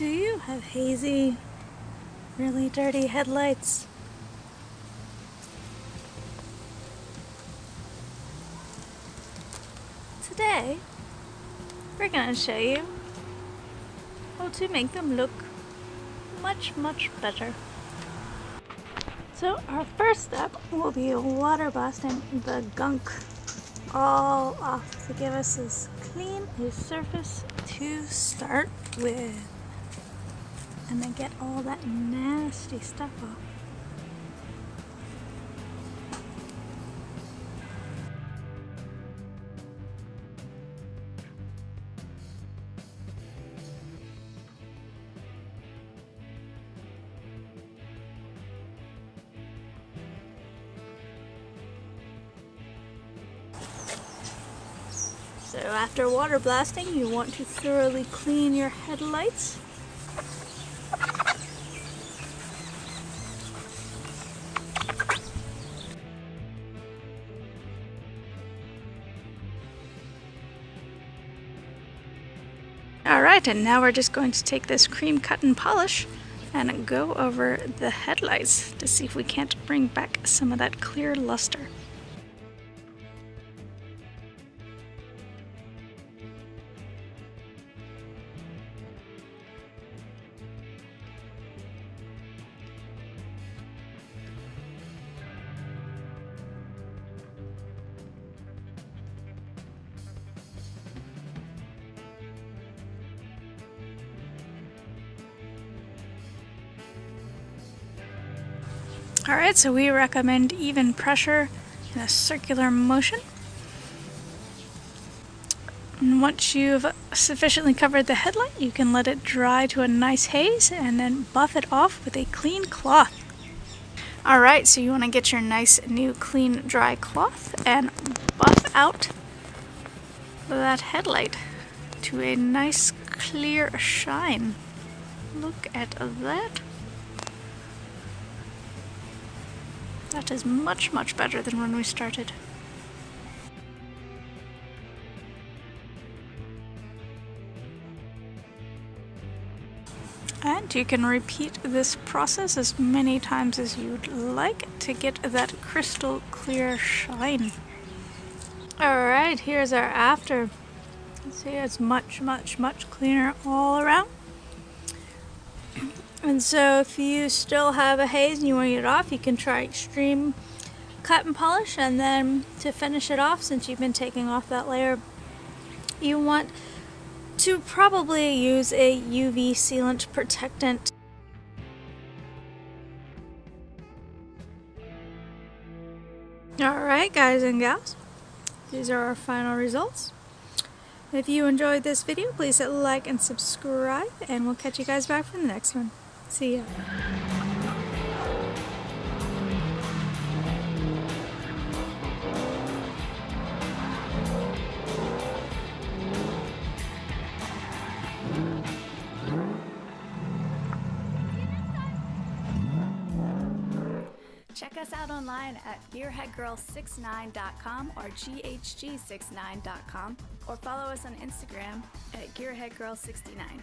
Do you have hazy, really dirty headlights? Today, we're gonna show you how to make them look much better. So our first step will be water blasting the gunk all off to give us as clean a surface to start with, and then get all that nasty stuff off. So after water blasting, you want to thoroughly clean your headlights. Alright, and now we're just going to take this cream cut and polish and go over the headlights to see if we can't bring back some of that clear luster. Alright, so we recommend even pressure in a circular motion. And once you've sufficiently covered the headlight, you can let it dry to a nice haze and then buff it off with a clean cloth. Alright, so you want to get your nice new clean dry cloth and buff out that headlight to a nice clear shine. Look at that. That is much better than when we started. And you can repeat this process as many times as you'd like to get that crystal clear shine. Alright, here's our after. See, it's much cleaner all around. And so if you still have a haze and you want to get it off, you can try extreme cut and polish, and then to finish it off, since you've been taking off that layer, you want to probably use a UV sealant protectant. Alright guys and gals, these are our final results. If you enjoyed this video, please hit like and subscribe, and we'll catch you guys back for the next one. See ya. Check us out online at Gearheadgirl69.com or GHG69.com, or follow us on Instagram at Gearheadgirl69.